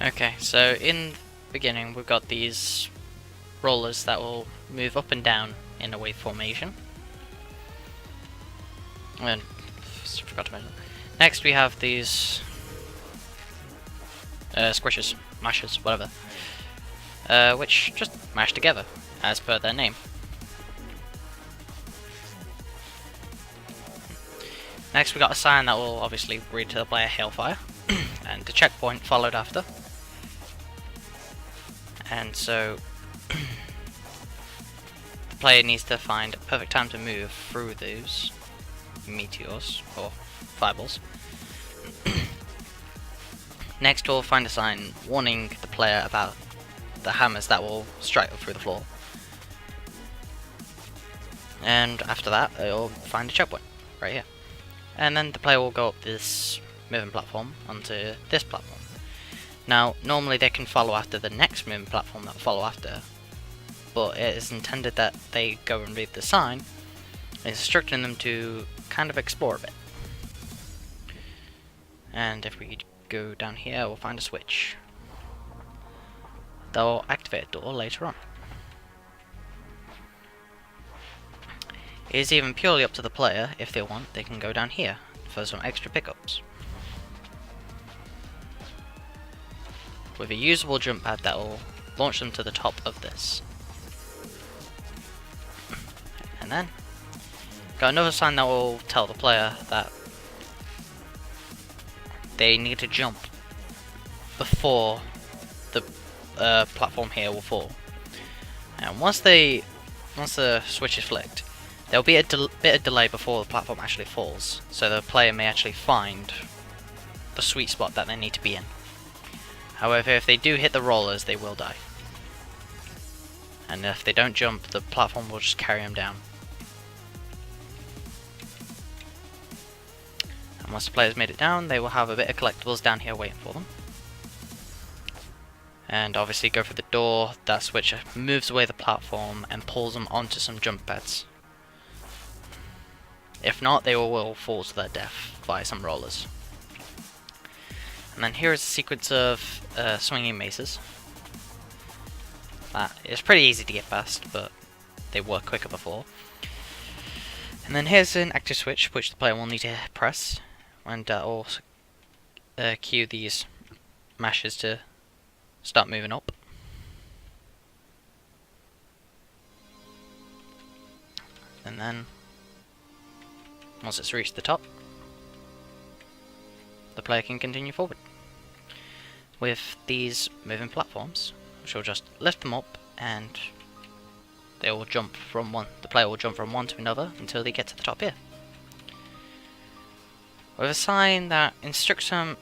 Okay, so in the beginning we've got these rollers that will move up and down in a wave formation. And forgot to mention. Next we have these squishes, mashes, whatever, which just mash together as per their name. Next we got a sign that will obviously read to the player Hailfire, and the checkpoint followed after. And so the player needs to find a perfect time to move through those meteors or fireballs. Next we'll find a sign warning the player about the hammers that will strike through the floor. And after that they'll find a checkpoint right here. And then the player will go up this moving platform onto this platform. Now, normally they can follow after the next moving platform that will follow after, but it is intended that they go and read the sign, instructing them to kind of explore a bit. And if we go down here, we'll find a switch. They'll activate a door later on. It is even purely up to the player. If they want, they can go down here for some extra pickups. With a usable jump pad that will launch them to the top of this. And then, got another sign that will tell the player that they need to jump before the platform here will fall. And once the switch is flicked, there'll be a bit of delay before the platform actually falls, so the player may actually find the sweet spot that they need to be in. However, if they do hit the rollers, they will die. And if they don't jump, the platform will just carry them down. And once the player's made it down, they will have a bit of collectibles down here waiting for them. And obviously go for the door. That switch moves away the platform and pulls them onto some jump pads. If not, they will fall to their death via some rollers. And then here is a sequence of swinging maces. That is pretty easy to get past, but they were quicker before. And then here's an active switch which the player will need to press, and will cue these mashes to start moving up. And then once it's reached the top, the player can continue forward with these moving platforms, which will just lift them up, and they will jump from one. The player will jump from one to another until they get to the top here, with a sign that instructs them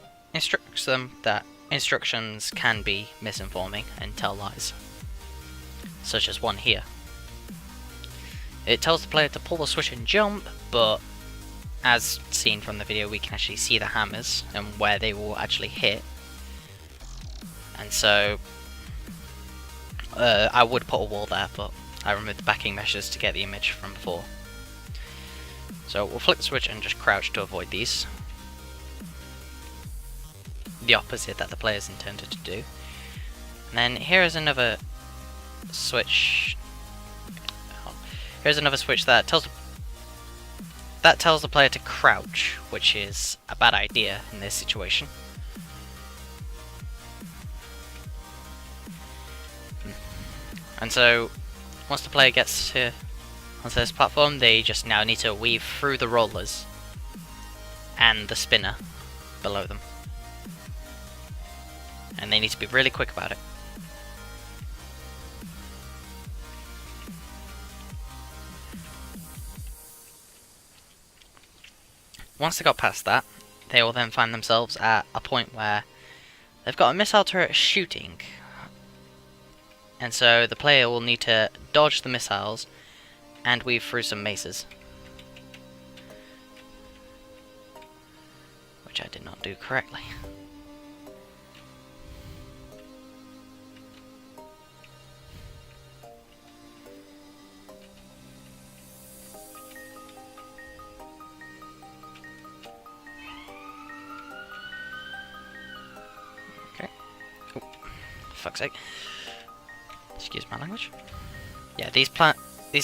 that instructions can be misinforming and tell lies, such as one here. It tells the player to pull the switch and jump, but as seen from the video, we can actually see the hammers and where they will actually hit. And so, I would put a wall there, but I removed the backing meshes to get the image from before. So we'll flick the switch and just crouch to avoid these. The opposite that the players intended to do. And then here is another switch. Here's another switch that tells the player to crouch, which is a bad idea in this situation. And so, once the player gets onto this platform, they just now need to weave through the rollers and the spinner below them. And they need to be really quick about it. Once they got past that, they will then find themselves at a point where they've got a missile turret shooting. And so the player will need to dodge the missiles and weave through some maces, which I did not do correctly. fuck's sake. Excuse my language. Yeah, these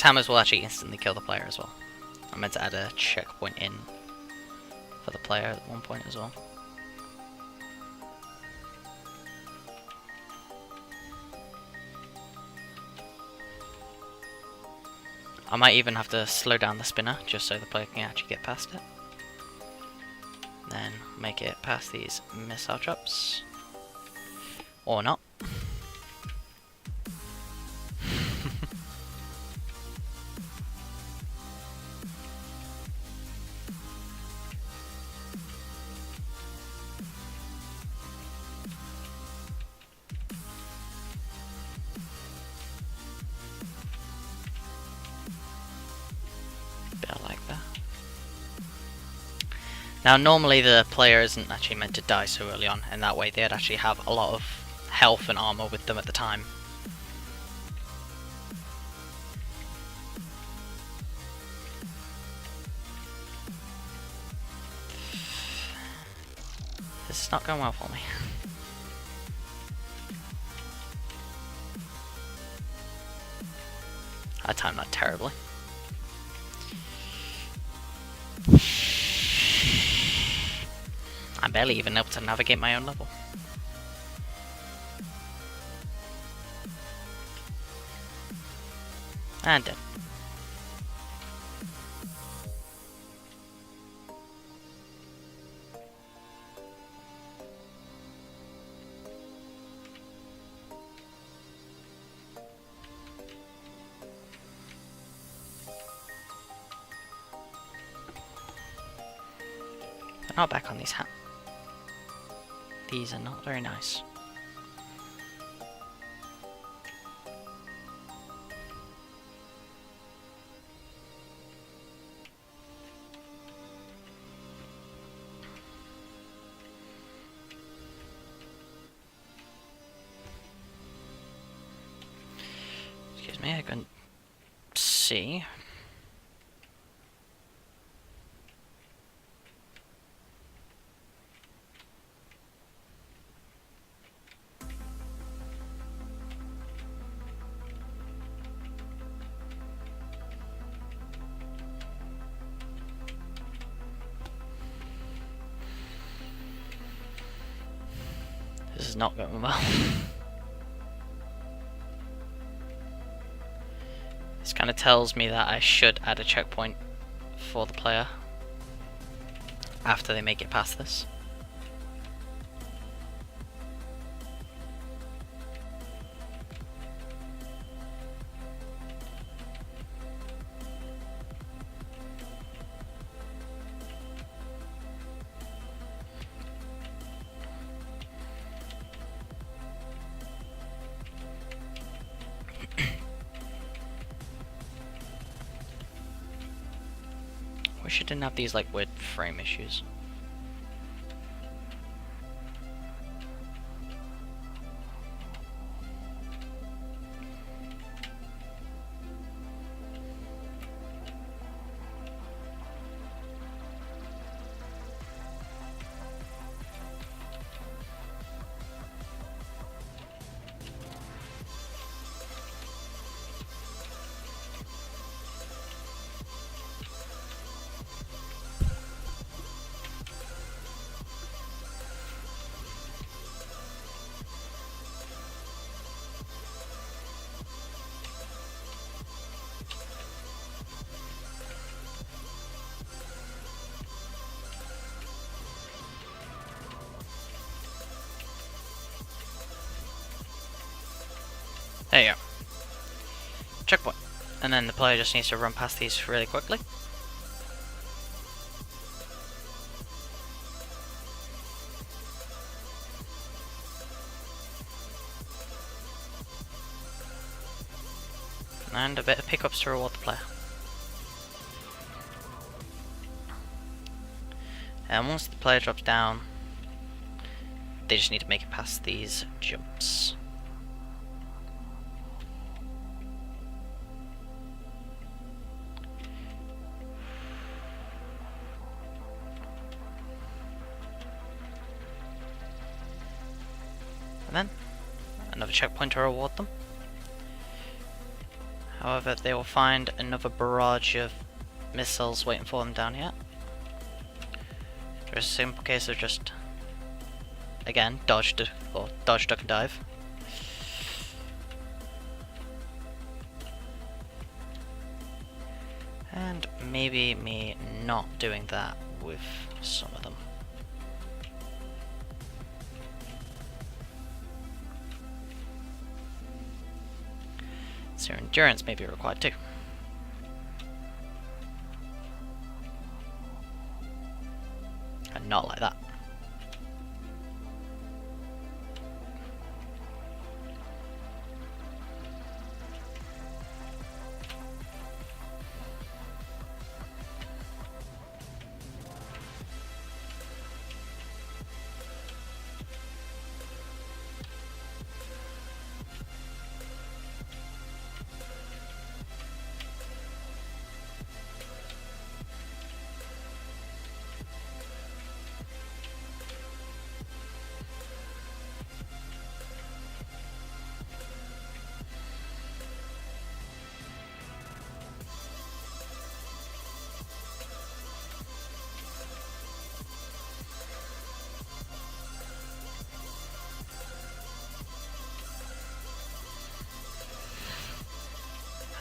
hammers will actually instantly kill the player as well. I meant to add a checkpoint in for the player at one point as well. I might even have to slow down the spinner just so the player can actually get past it. Then make it past these missile traps. Or not. Bit like that. Now normally the player isn't actually meant to die so early on, and that way they'd actually have a lot of health and armor with them at the time. This is not going well for me. I timed that terribly. I'm barely even able to navigate my own level. And dead. Not back on these hats. These are not very nice. Excuse me, I couldn't see. This is not going well. This kind of tells me that I should add a checkpoint for the player after they make it past this. Wish it didn't have these like weird frame issues. There you go. Checkpoint. And then the player just needs to run past these really quickly. And a bit of pickups to reward the player. And once the player drops down, they just need to make it past these jumps. another checkpoint to reward them. However, they will find another barrage of missiles waiting for them down here. There's a simple case of just, again, dodge, duck, and dive. And maybe me not doing that with some of them. So endurance may be required too. And not like that.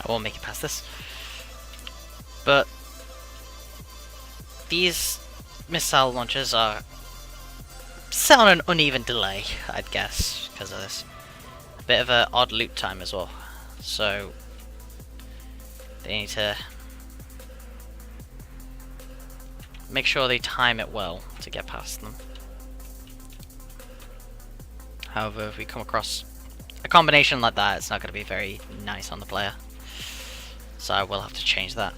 I won't make it past this. But these missile launchers are set on an uneven delay, I'd guess, because of this. A bit of an odd loop time as well. So they need to make sure they time it well to get past them. However, if we come across a combination like that, it's not going to be very nice on the player. So I will have to change that.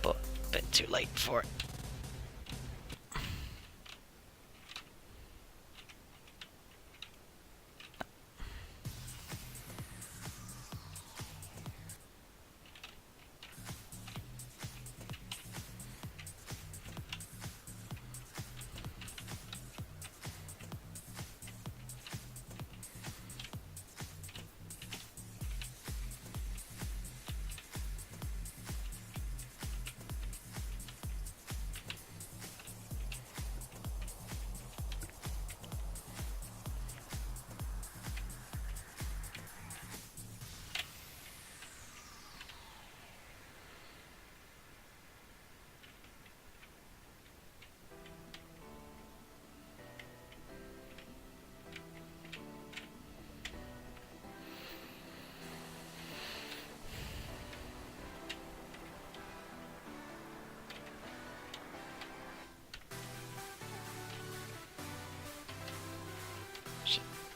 But a bit too late for it.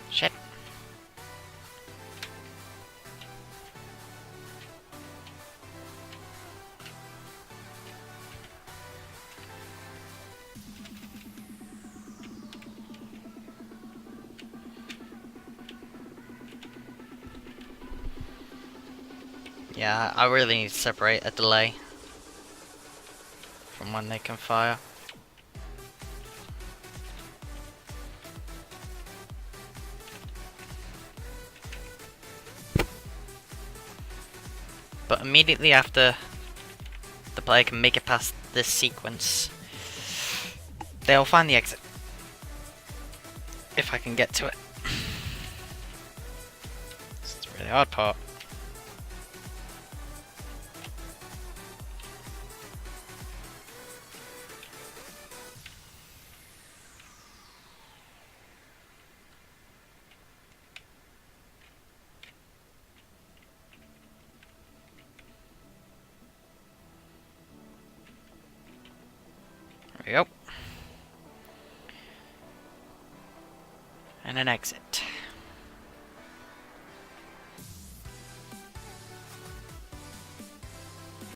Shit. Yeah, I really need to separate a delay from when they can fire. But immediately after the player can make it past this sequence, they'll find the exit. If I can get to it. This is the really hard part. There we go. And an exit.